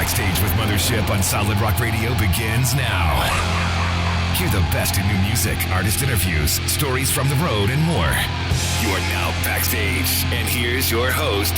Backstage with Mothership on Solid Rock Radio begins now. Hear the best in new music, artist interviews, stories from the road, and more. You are now backstage, and here's your host,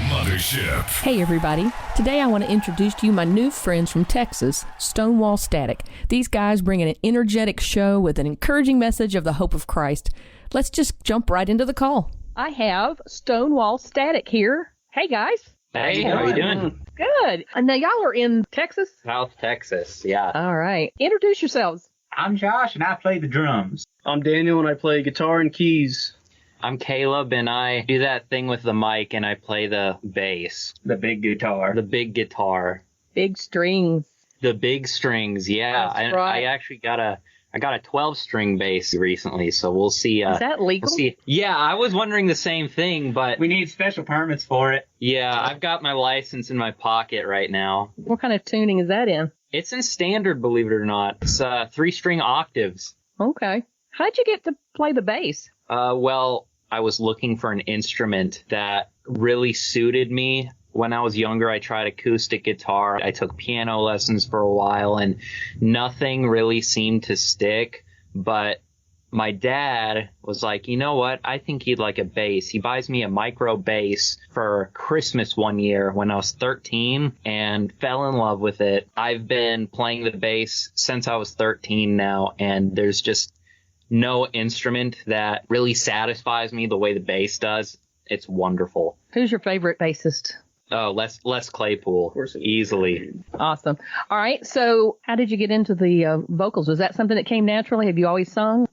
Mothership. Hey everybody, today I want to introduce to you my new friends from Texas, Stonewall Static. These guys bring an energetic show with an encouraging message of the hope of Christ. Let's just jump right into the call. I have Stonewall Static here. Hey guys. Hey, how are you doing? Good. And now y'all are in Texas? South Texas, yeah. All right. Introduce yourselves. I'm Josh, and I play the drums. I'm Daniel, and I play guitar and keys. I'm Caleb, and I do that thing with the mic, and I play the bass. The big guitar. The big guitar. Big strings. The big strings, yeah. That's right. I actually got a 12-string bass recently, so we'll see. Is that legal? We'll see. Yeah, I was wondering the same thing, but We need special permits for it. yeah, I've got my license in my pocket right now. What kind of tuning is that in? It's in standard, believe it or not. It's 3-string octaves. Okay. How'd you get to play the bass? Well, I was looking for an instrument that really suited me. When I was younger, I tried acoustic guitar. I took piano lessons for a while, and nothing really seemed to stick. But my dad was like, you know what? I think he'd like a bass. He buys me a micro bass for Christmas one year when I was 13 and fell in love with it. I've been playing the bass since I was 13 now, and there's just no instrument that really satisfies me the way the bass does. It's wonderful. Who's your favorite bassist? Oh, Les Claypool, Of course. easily. Awesome. All right. So how did you get into the vocals? Was that something that came naturally? Have you always sung?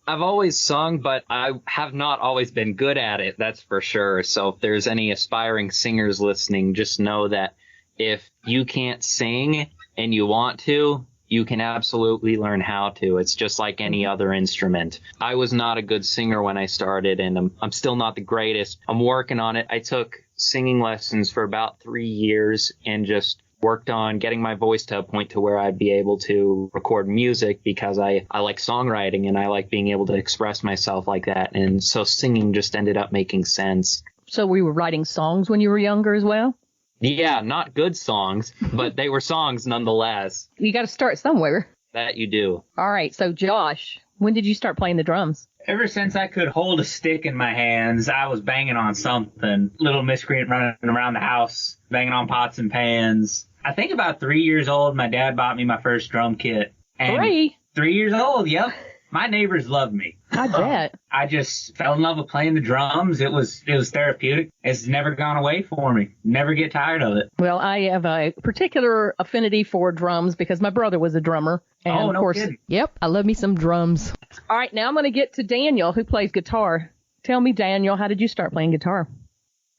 I've always sung, but I have not always been good at it, that's for sure. So if there's any aspiring singers listening, just know that if you can't sing and you want to, you can absolutely learn how to. It's just like any other instrument. I was not a good singer when I started, and I'm still not the greatest. I'm working on it. I took singing lessons for about 3 years and just worked on getting my voice to a point to where I'd be able to record music, because I like songwriting and I like being able to express myself like that. And so singing just ended up making sense. So we were writing songs when you were younger as well? Yeah, not good songs, but they were songs nonetheless. You got to start somewhere. That you do. All right. So Josh, when did you start playing the drums? Ever since I could hold a stick in my hands, I was banging on something. Little miscreant running around the house, banging on pots and pans. I think about 3 years old, my dad bought me my first drum kit. And 3? 3 years old, yep. My neighbors loved me. I bet. I just fell in love with playing the drums. It was therapeutic. It's never gone away for me. Never get tired of it. Well, I have a particular affinity for drums because my brother was a drummer. And Oh, of no course, kidding. Yep, I love me some drums. All right, now I'm going to get to Daniel, who plays guitar. Tell me, Daniel, how did you start playing guitar?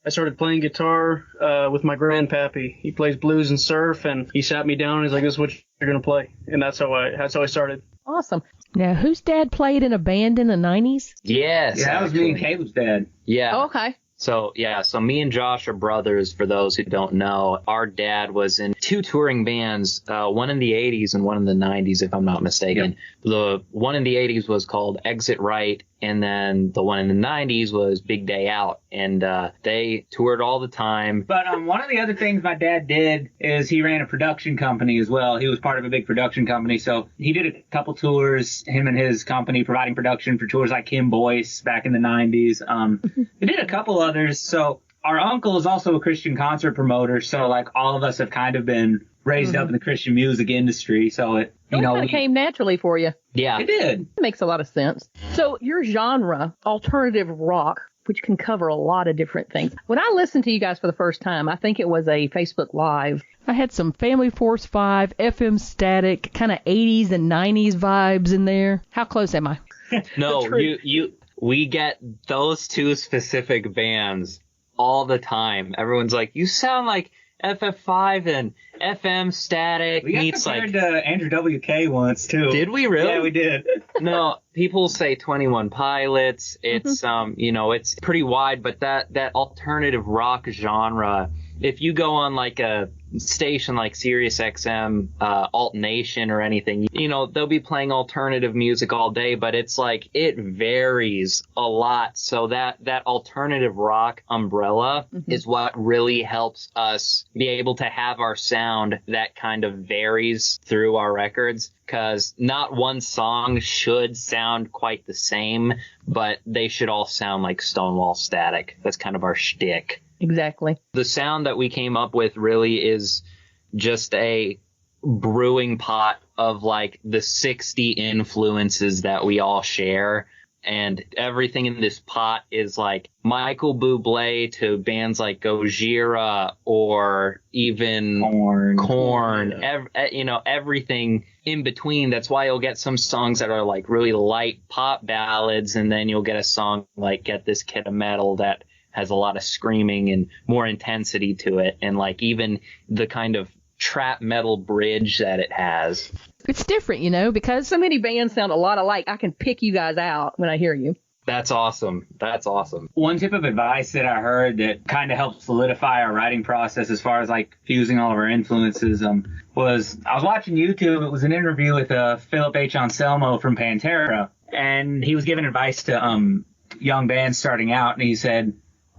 I started playing guitar with my grandpappy. He plays blues and surf, and he sat me down and he's like, "This is what you're gonna play," and that's how I started. Awesome. Now, whose dad played in a band in the 90s? Yes. Yeah, that was me and actually. Caleb's dad. Yeah. Oh, okay. So me and Josh are brothers, for those who don't know. Our dad was in 2 touring bands, one in the 80s and one in the 90s, if I'm not mistaken. Yep. The one in the 80s was called Exit Right, and then the one in the 90s was Big Day Out. And they toured all the time. But one of the other things my dad did is he ran a production company as well. He was part of a big production company. So he did a couple tours, him and his company, providing production for tours like Kim Boyce back in the 90s. They did a couple others. So our uncle is also a Christian concert promoter. So like all of us have kind of been raised up in the Christian music industry. So it, It kind of came naturally for you. Yeah. it did. It makes a lot of sense. So your genre, alternative rock, which can cover a lot of different things. When I listened to you guys for the first time, I think it was a Facebook Live. I had some Family Force 5, FM Static, kind of 80s and 90s vibes in there. How close am I? No, we get those 2 specific bands all the time. Everyone's like, you sound like FF5 and FM Static We got meets compared like. to Andrew WK once too. Did we really? Yeah, we did. No, people say 21 Pilots. It's it's pretty wide, but that alternative rock genre if you go on like a station like Sirius XM, Alt Nation or anything, you know, they'll be playing alternative music all day, but it's like it varies a lot. So that alternative rock umbrella is what really helps us be able to have our sound that kind of varies through our records, because not one song should sound quite the same, but they should all sound like Stonewall Static. That's kind of our shtick. Exactly. The sound that we came up with really is just a brewing pot of like the 60 influences that we all share. And everything in this pot is like Michael Bublé to bands like Gojira or even Korn, you know, everything in between. That's why you'll get some songs that are like really light pop ballads, and then you'll get a song like Get This Kid a Medal that has a lot of screaming and more intensity to it, and like even the kind of trap metal bridge that it has. It's different, you know, because so many bands sound a lot alike. I can pick you guys out when I hear you. That's awesome. That's awesome. One tip of advice that I heard that kind of helped solidify our writing process as far as like fusing all of our influences was I was watching YouTube. It was an interview with Philip H. Anselmo from Pantera, and he was giving advice to young bands starting out, and he said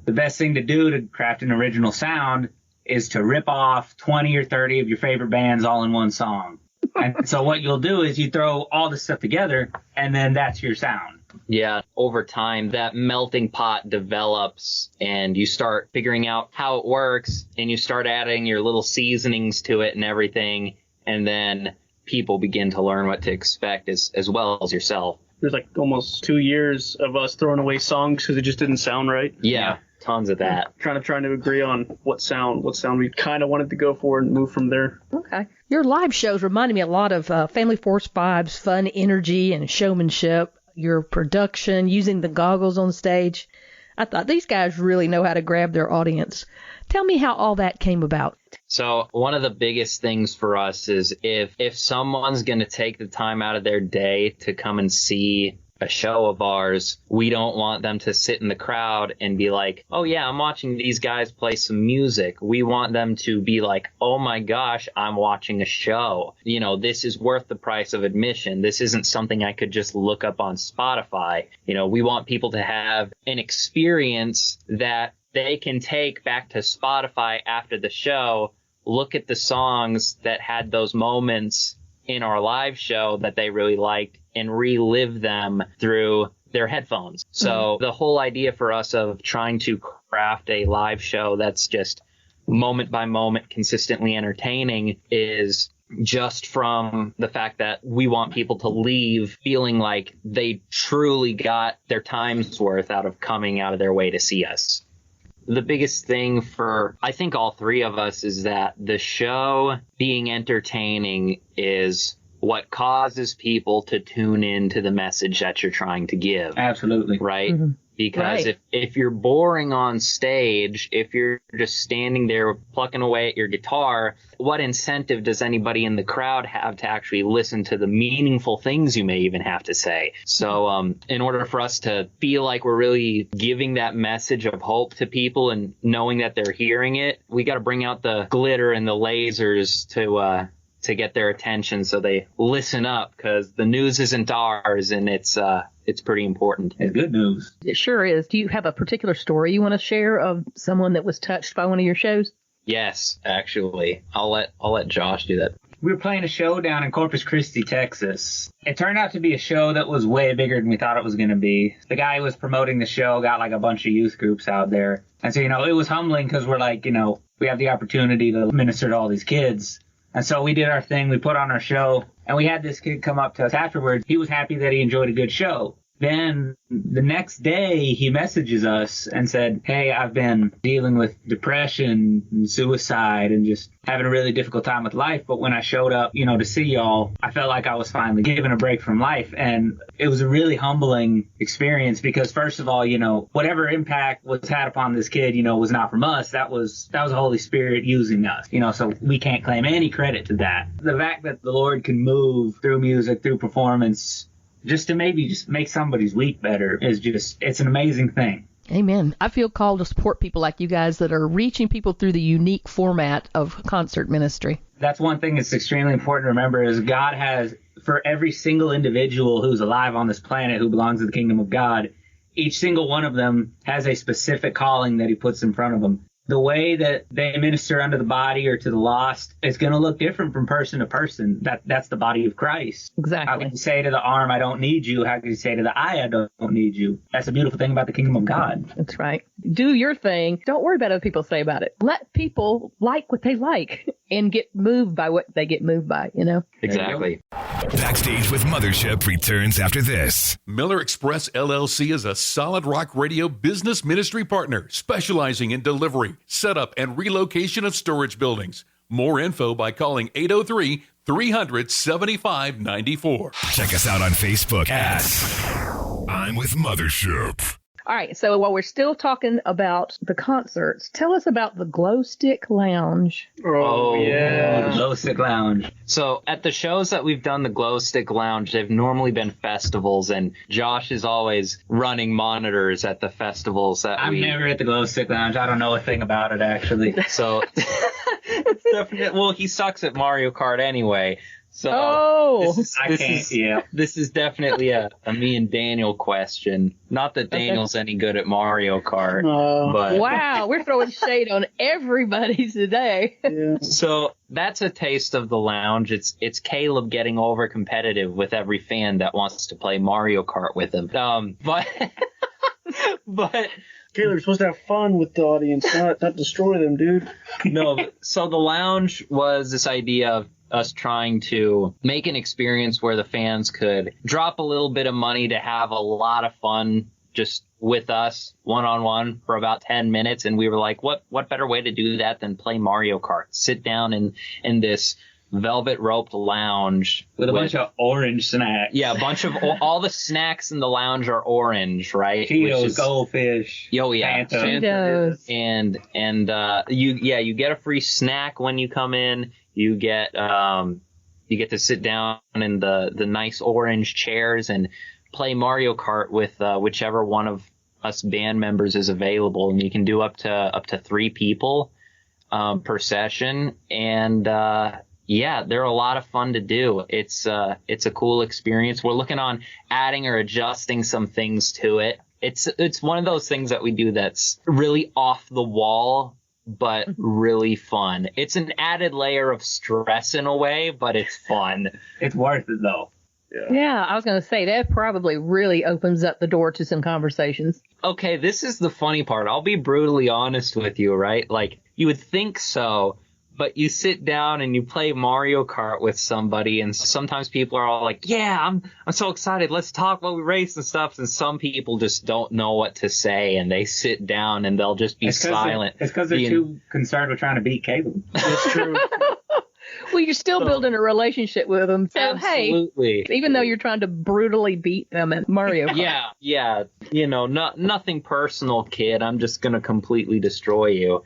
the best thing to do to craft an original sound is to rip off 20 or 30 of your favorite bands all in one song. And so what you'll do is you throw all this stuff together, and then that's your sound. Yeah, over time, that melting pot develops, and you start figuring out how it works, and you start adding your little seasonings to it and everything, and then people begin to learn what to expect as well as yourself. There's like almost 2 years of us throwing away songs because it just didn't sound right. Yeah. Tons of that. Trying to agree on what sound we kind of wanted to go for and move from there. Okay. Your live shows reminded me a lot of Family Force vibes, fun energy and showmanship, your production, using the goggles on stage. I thought these guys really know how to grab their audience. Tell me how all that came about. So one of the biggest things for us is if someone's going to take the time out of their day to come and see a show of ours, we don't want them to sit in the crowd and be like, oh yeah, I'm watching these guys play some music. We want them to be like, oh my gosh, I'm watching a show. You know, this is worth the price of admission. This isn't something I could just look up on Spotify. You know, we want people to have an experience that they can take back to Spotify after the show, look at the songs that had those moments in our live show that they really liked, and relive them through their headphones. So the whole idea for us of trying to craft a live show that's just moment by moment consistently entertaining is just from the fact that we want people to leave feeling like they truly got their time's worth out of coming out of their way to see us. The biggest thing for, I think, all three of us is that the show being entertaining is what causes people to tune in to the message that you're trying to give. Absolutely. Right? Mm-hmm. Because right. if you're boring on stage, if you're just standing there plucking away at your guitar, what incentive does anybody in the crowd have to actually listen to the meaningful things you may even have to say? So in order for us to feel like we're really giving that message of hope to people and knowing that they're hearing it, we got to bring out the glitter and the lasers to get their attention so they listen up, because the news isn't ours, and it's pretty important. It's good news. It sure is. Do you have a particular story you want to share of someone that was touched by one of your shows? Yes, actually. I'll let Josh do that. We were playing a show down in Corpus Christi, Texas. It turned out to be a show that was way bigger than we thought it was going to be. The guy who was promoting the show got like a bunch of youth groups out there. And so, you know, it was humbling because we're like, you know, we have the opportunity to minister to all these kids. And so we did our thing. We put on our show, and we had this kid come up to us afterwards. He was happy that he enjoyed a good show. Then the next day, he messages us and said, hey, I've been dealing with depression and suicide and just having a really difficult time with life. But when I showed up, you know, to see y'all, I felt like I was finally given a break from life. And it was a really humbling experience because, first of all, you know, whatever impact was had upon this kid, you know, was not from us. That was the Holy Spirit using us, you know, so we can't claim any credit to that. The fact that the Lord can move through music, through performance, just to maybe just make somebody's week better is just, it's an amazing thing. Amen. I feel called to support people like you guys that are reaching people through the unique format of concert ministry. That's one thing that's extremely important to remember is God has, for every single individual who's alive on this planet who belongs to the kingdom of God, each single one of them has a specific calling that he puts in front of them. The way that they minister unto the body or to the lost is going to look different from person to person. That's the body of Christ. Exactly. How can you say to the arm, I don't need you? How can you say to the eye, I don't need you? That's the beautiful thing about the kingdom of God. That's right. Do your thing. Don't worry about what other people say about it. Let people like what they like and get moved by what they get moved by, you know? Exactly. Backstage with Mothership returns after this. Miller Express LLC is a Solid Rock Radio business ministry partner specializing in delivery, setup, and relocation of storage buildings. More info by calling 803-300-7594. Check us out on Facebook at I'm with Mothership. All right, so while we're still talking about the concerts, tell us about the Glow Stick Lounge. Oh, yeah. Glow Stick Lounge. So at the shows that we've done, the Glow Stick Lounge, they've normally been festivals, and Josh is always running monitors at the festivals I'm never at the Glow Stick Lounge. I don't know a thing about it, actually. So it's definitely, well, he sucks at Mario Kart anyway. So this is definitely a me and Daniel question. Not that Daniel's any good at Mario Kart, but wow, we're throwing shade on everybody today. Yeah. So that's a taste of the lounge. It's Caleb getting over competitive with every fan that wants to play Mario Kart with him. But Caleb, you're supposed to have fun with the audience, not destroy them, dude. no. So the lounge was this idea of us trying to make an experience where the fans could drop a little bit of money to have a lot of fun just with us one-on-one for about 10 minutes. And we were like, what better way to do that than play Mario Kart? Sit down in this velvet roped lounge with a bunch of orange snacks. Yeah, a bunch of all the snacks in the lounge are orange, right? Cheetos, goldfish. Oh yeah, Cheetos. And you get a free snack when you come in. You get to sit down in the nice orange chairs and play Mario Kart with whichever one of us band members is available, and you can do up to 3 people per session. And they're a lot of fun to do. It's a cool experience. We're looking on adding or adjusting some things to it. It's one of those things that we do that's really off the wall, but really fun. It's an added layer of stress in a way, but it's fun. It's worth it, though. Yeah, I was going to say, that probably really opens up the door to some conversations. Okay, this is the funny part. I'll be brutally honest with you, right? Like, you would think so, but you sit down and you play Mario Kart with somebody, and sometimes people are all like, yeah, I'm so excited, let's talk while we race and stuff, and some people just don't know what to say, and they sit down and they'll just be silent. It's because they're too concerned with trying to beat Caleb. That's true. Well, you're still building a relationship with them, so absolutely. Hey, even though you're trying to brutally beat them at Mario Kart. Yeah, you know, nothing personal, kid, I'm just gonna completely destroy you.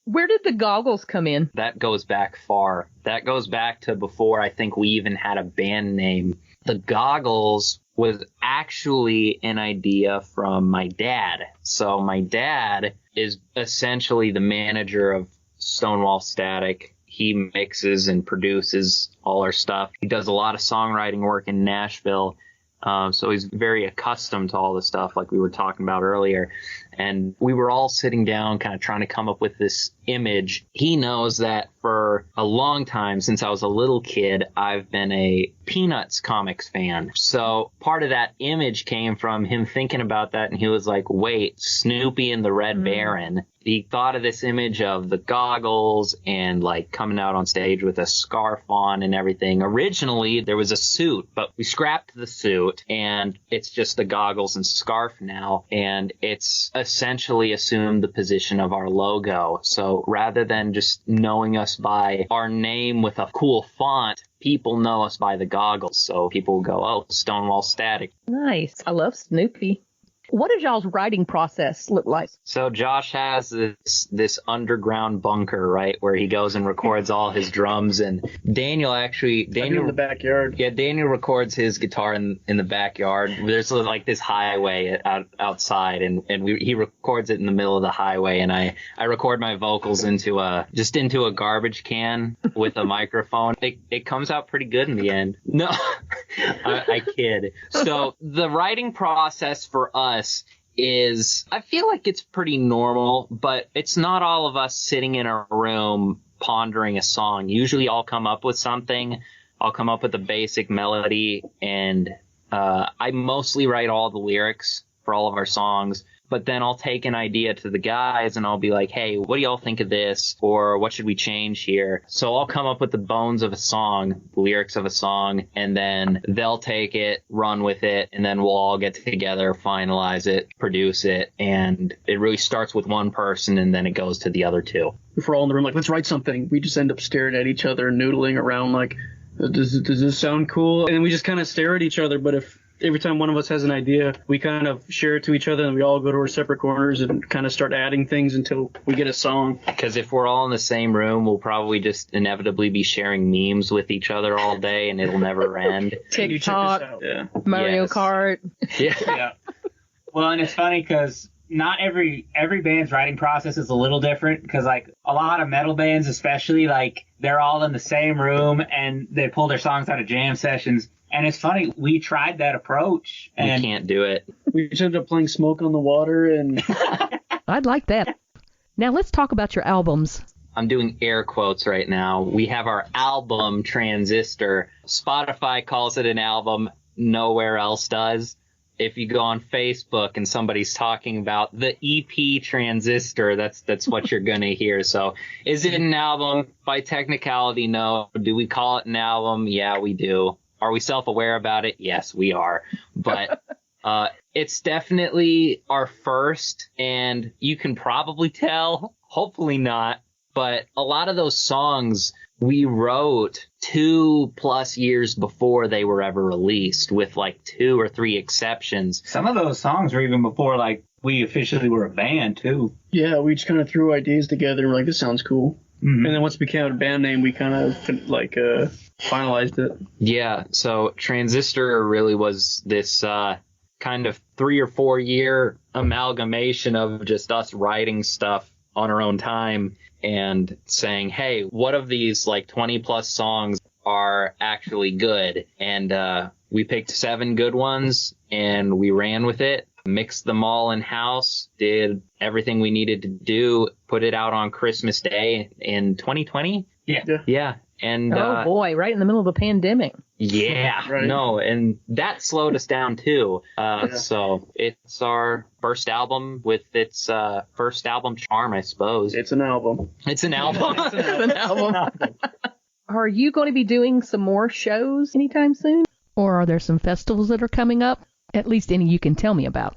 Where did the goggles come in? That goes back far. That goes back to before I think we even had a band name. The goggles was actually an idea from my dad. So my dad is essentially the manager of Stonewall Static. He mixes and produces all our stuff. He does a lot of songwriting work in Nashville. So he's very accustomed to all the stuff like we were talking about earlier. And we were all sitting down kind of trying to come up with this image. He knows that for a long time, since I was a little kid, I've been a Peanuts comics fan. So part of that image came from him thinking about that. And he was like, wait, Snoopy and the Red Baron. He thought of this image of the goggles and like coming out on stage with a scarf on and everything. Originally, there was a suit, but we scrapped the suit and it's just the goggles and scarf now. And it's essentially assumed the position of our logo. So rather than just knowing us by our name with a cool font, people know us by the goggles. So people will go, oh, Stonewall Static. Nice. I love Snoopy. What does y'all's writing process look like? So Josh has this underground bunker, right, where he goes and records all his drums, and Daniel in the backyard. Yeah, Daniel records his guitar in the backyard. There's like this highway outside, and he records it in the middle of the highway, and I record my vocals into a garbage can with a microphone. It comes out pretty good in the end. No, I kid. So the writing process for us is, I feel like it's pretty normal, but it's not all of us sitting in a room pondering a song. Usually I'll come up with something. I'll come up with a basic melody, and I mostly write all the lyrics for all of our songs. But then I'll take an idea to the guys and I'll be like, hey, what do y'all think of this? Or what should we change here? So I'll come up with the bones of a song, the lyrics of a song, and then they'll take it, run with it, and then we'll all get together, finalize it, produce it. And it really starts with one person and then it goes to the other two. If we're all in the room, like, let's write something, we just end up staring at each other and noodling around like, does this sound cool? And we just kind of stare at each other. But if every time one of us has an idea, we kind of share it to each other and we all go to our separate corners and kind of start adding things until we get a song. Because if we're all in the same room, we'll probably just inevitably be sharing memes with each other all day and it'll never end. TikTok, Yeah. Mario Yes. Kart. Yeah. Well, and it's funny because not every band's writing process is a little different, because like a lot of metal bands especially, like they're all in the same room and they pull their songs out of jam sessions. And it's funny, we tried that approach and We can't do it. We just ended up playing Smoke on the Water and I'd like that. Now let's talk about your albums. I'm doing air quotes right now. We have our album Transistor. Spotify calls it an album. Nowhere else does. If you go on Facebook and somebody's talking about the EP Transistor, that's what you're going to hear. So is it an album? By technicality, no. Do we call it an album? Yeah, we do. Are we self-aware about it? Yes, we are. But it's definitely our first, and you can probably tell, hopefully not, but a lot of those songs we wrote 2+ years before they were ever released, with like 2 or 3 exceptions. some of those songs were even before like we officially were a band too. yeah, we just kind of threw ideas together and we're like, this sounds cool. Mm-hmm. And then once we became a band name, we kind of finalized it. Yeah, so Transistor really was this kind of 3 or 4 year amalgamation of just us writing stuff on our own time and saying, hey, what of these like 20+ songs are actually good? And we picked 7 good ones and we ran with it, mixed them all in-house, did everything we needed to do, put it out on Christmas Day in 2020. Yeah. And Oh boy, right in the middle of a pandemic. yeah, Right. no, and that slowed us down too. So it's our first album with its first album charm, I suppose. It's an album. It's an album. It's an album. Are you going to be doing some more shows anytime soon? Or are there some festivals that are coming up? At least any you can tell me about.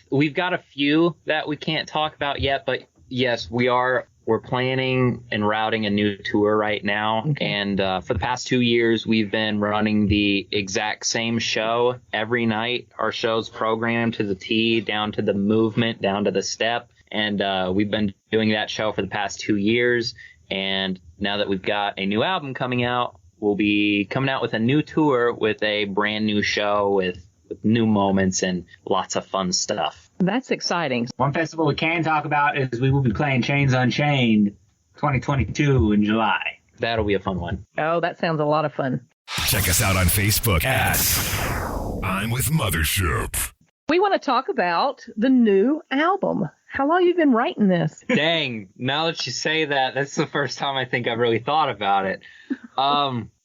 We've got a few that we can't talk about yet, but yes, we're planning and routing a new tour right now. Okay. And for the past 2 years, we've been running the exact same show every night. Our show's programmed to the T, down to the movement, down to the step. And we've been doing that show for the past 2 years. And now that we've got a new album coming out, we'll be coming out with a new tour with a brand new show with new moments and lots of fun stuff. That's exciting. One festival we can talk about is we will be playing Chains Unchained 2022 in July. That'll be a fun one. Oh, that sounds a lot of fun. Check us out on Facebook at I'm with Mothership. We want to talk about the new album. How long have you been writing this? Dang, now that you say that, that's the first time I think I've really thought about it.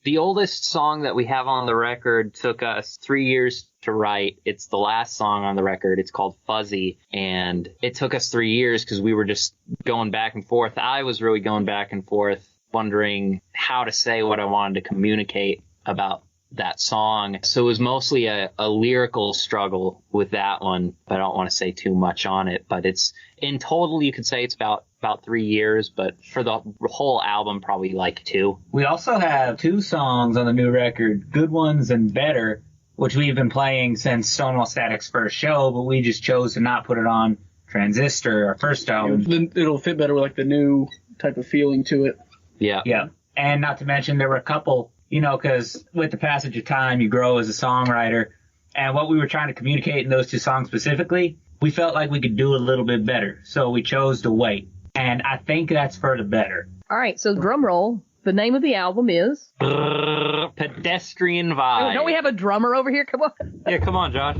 The oldest song that we have on the record took us 3 years to write. It's the last song on the record. It's called Fuzzy. And it took us 3 years because we were just going back and forth. I was really going back and forth, wondering how to say what I wanted to communicate about that song. So it was mostly a lyrical struggle with that one, but I don't want to say too much on it. But it's in total, you could say it's about 3 years, but for the whole album, probably like 2. We also have 2 songs on the new record, Good Ones and Better, which we've been playing since Stonewall Static's first show, but we just chose to not put it on Transistor, our first album. It'll fit better with like the new type of feeling to it. Yeah. Yeah. And not to mention there were a couple, because with the passage of time, you grow as a songwriter. And what we were trying to communicate in those two songs specifically, we felt like we could do a little bit better. So we chose to wait. And I think that's for the better. All right, so drum roll. The name of the album is? Pedestrian Vibe. Oh, don't we have a drummer over here? Come on. Yeah, come on, Josh.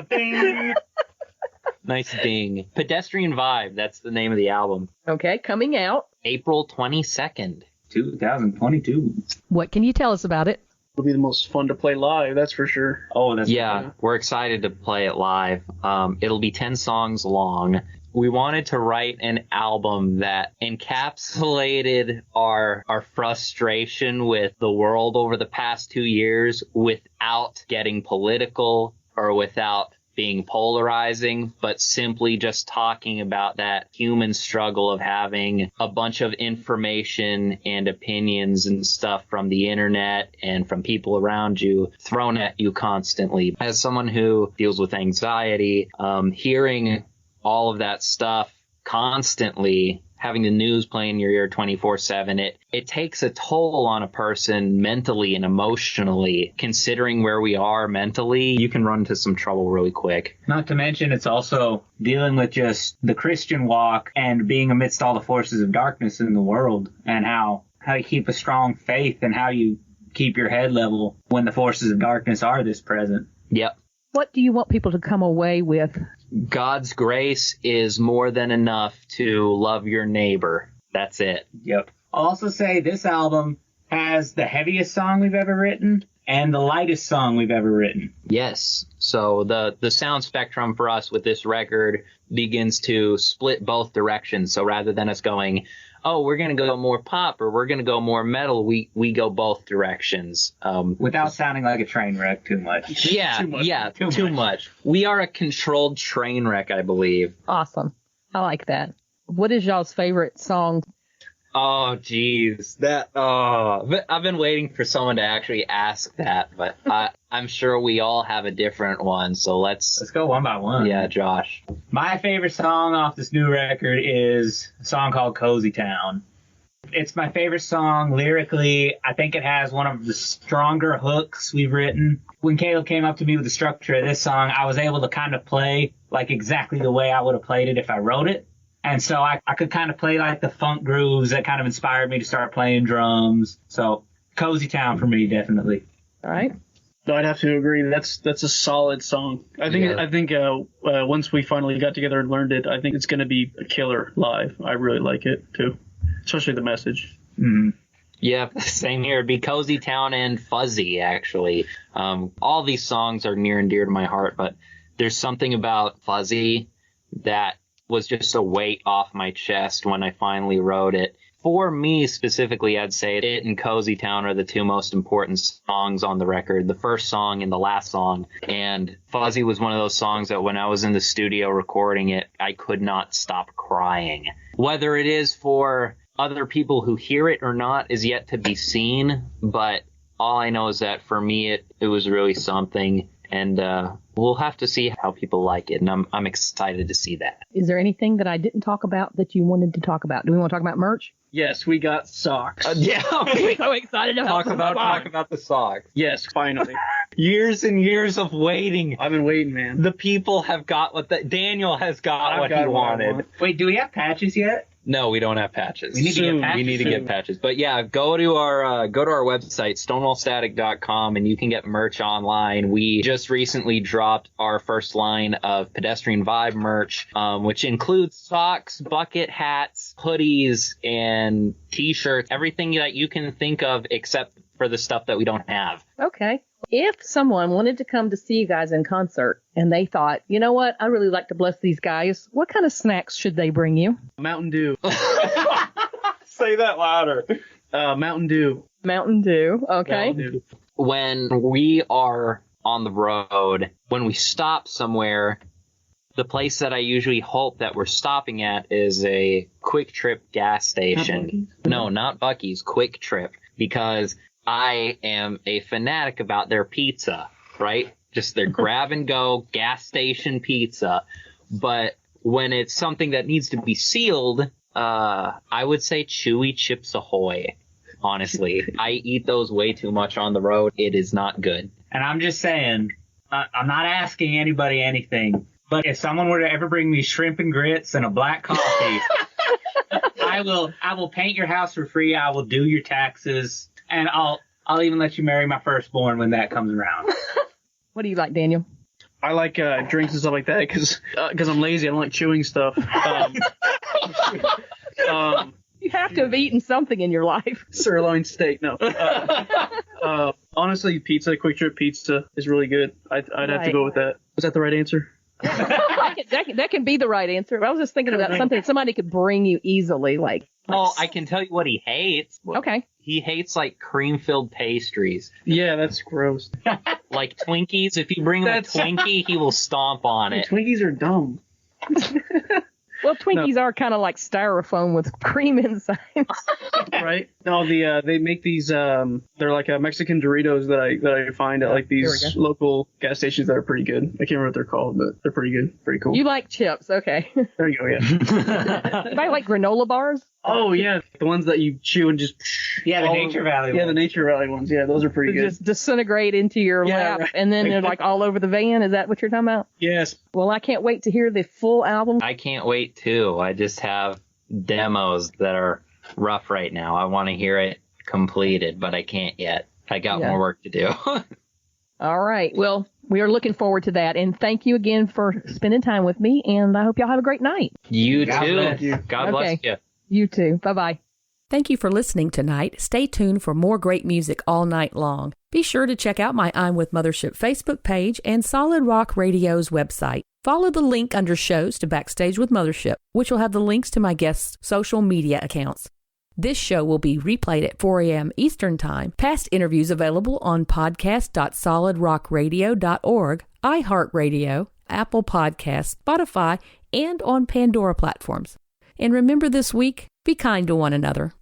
Ding. Nice ding. Pedestrian Vibe, that's the name of the album. Okay, coming out April 22nd. 2022. What can you tell us about it? It'll be the most fun to play live, that's for sure. Oh, that's Yeah, we're excited to play it live. It'll be 10 songs long. We wanted to write an album that encapsulated our frustration with the world over the past 2 years without getting political or without being polarizing, but simply just talking about that human struggle of having a bunch of information and opinions and stuff from the internet and from people around you thrown at you constantly. As someone who deals with anxiety, hearing all of that stuff constantly, having the news play in your ear 24/7, it takes a toll on a person mentally and emotionally. Considering where we are mentally, you can run into some trouble really quick. Not to mention it's also dealing with just the Christian walk and being amidst all the forces of darkness in the world, and how you keep a strong faith and how you keep your head level when the forces of darkness are this present. Yep. What do you want people to come away with? God's grace is more than enough to love your neighbor. That's it. Yep. I'll also say this album has the heaviest song we've ever written and the lightest song we've ever written. Yes. So the sound spectrum for us with this record begins to split both directions. So rather than us going, oh, we're going to go more pop or we're going to go more metal, we go both directions. Without sounding like a train wreck too much. Yeah, too much. We are a controlled train wreck, I believe. Awesome. I like that. What is y'all's favorite song? Oh, geez. But I've been waiting for someone to actually ask that, but I'm sure we all have a different one, so let's go one by one. Yeah, Josh. My favorite song off this new record is a song called Cozy Town. It's my favorite song lyrically. I think it has one of the stronger hooks we've written. When Caleb came up to me with the structure of this song, I was able to kind of play like exactly the way I would have played it if I wrote it. And so I could kind of play like the funk grooves that kind of inspired me to start playing drums. So Cozy Town for me, definitely. All right. No, I'd have to agree. That's a solid song. I think once we finally got together and learned it, I think it's going to be a killer live. I really like it too, especially the message. Mm-hmm. Yeah, same here. It'd be Cozy Town and Fuzzy, actually. All these songs are near and dear to my heart, but there's something about Fuzzy that was just a weight off my chest when I finally wrote it. For me specifically, I'd say it and Cozy Town are the two most important songs on the record, the first song and the last song. And Fuzzy was one of those songs that when I was in the studio recording it, I could not stop crying. Whether it is for other people who hear it or not is yet to be seen, but all I know is that for me it was really something. And we'll have to see how people like it, and I'm excited to see that. Is there anything that I didn't talk about that you wanted to talk about? Do we want to talk about merch? Yes, we got socks. Yeah, I'm so excited about talk about the socks. Yes, finally. Years and years of waiting. I've been waiting, man. The people have got Daniel has got what he wanted. Wait, do we have patches yet? No, we don't have patches. We need to get patches. But yeah, go to our website, stonewallstatic.com, and you can get merch online. We just recently dropped our first line of Pedestrian Vibe merch, which includes socks, bucket hats, hoodies, and t-shirts, everything that you can think of except for the stuff that we don't have. Okay. If someone wanted to come to see you guys in concert and they thought, you know what, I really like to bless these guys, what kind of snacks should they bring you? Mountain Dew. Say that louder. Mountain Dew. Mountain Dew. Okay. Mountain Dew. When we are on the road, when we stop somewhere, the place that I usually hope that we're stopping at is a Quick Trip gas station. Not No, not Buc-ee's, Quick Trip. Because I am a fanatic about their pizza, right? Just their grab and go gas station pizza. But when it's something that needs to be sealed, I would say Chewy Chips Ahoy. Honestly, I eat those way too much on the road. It is not good. And I'm just saying, I'm not asking anybody anything, but if someone were to ever bring me shrimp and grits and a black coffee, I will paint your house for free. I will do your taxes, and I'll even let you marry my firstborn when that comes around. What do you like, Daniel? I like drinks and stuff like that because I'm lazy. I don't like chewing stuff. You have to have eaten something in your life. Sirloin steak, no. Honestly, pizza, quick trip pizza is really good. I'd have to go with that. Was that the right answer? that can be the right answer. I was just thinking about something that somebody could bring you easily, like. Oh, I can tell you what he hates. Okay. He hates like cream-filled pastries. Yeah, that's gross. Like Twinkies. If you bring him a Twinkie, he will stomp on it. Twinkies are dumb. Well, Twinkies are kind of like styrofoam with cream inside. Right? No, they make these they're like Mexican Doritos that I find at like these local gas stations that are pretty good. I can't remember what they're called, but they're pretty good, pretty cool. You like chips, okay? There you go. Yeah. Anybody like granola bars? Oh yeah, the ones that you chew and just the Nature Valley ones. Yeah, the Nature Valley ones. Yeah, those are pretty good. Just disintegrate into your lap, right. and then they're like all over the van. Is that what you're talking about? Yes. Well, I can't wait to hear the full album. I can't wait too. I just have demos that are rough right now. I want to hear it completed, but I can't yet. I got more work to do. All right. Well, we are looking forward to that. And thank you again for spending time with me. And I hope y'all have a great night. You God too. bless you. God bless you. You too. Bye-bye. Thank you for listening tonight. Stay tuned for more great music all night long. Be sure to check out my I'm with Mothership Facebook page and Solid Rock Radio's website. Follow the link under shows to Backstage with Mothership, which will have the links to my guests' social media accounts. This show will be replayed at 4 a.m. Eastern Time. Past interviews available on podcast.solidrockradio.org, iHeartRadio, Apple Podcasts, Spotify, and on Pandora platforms. And remember this week, be kind to one another.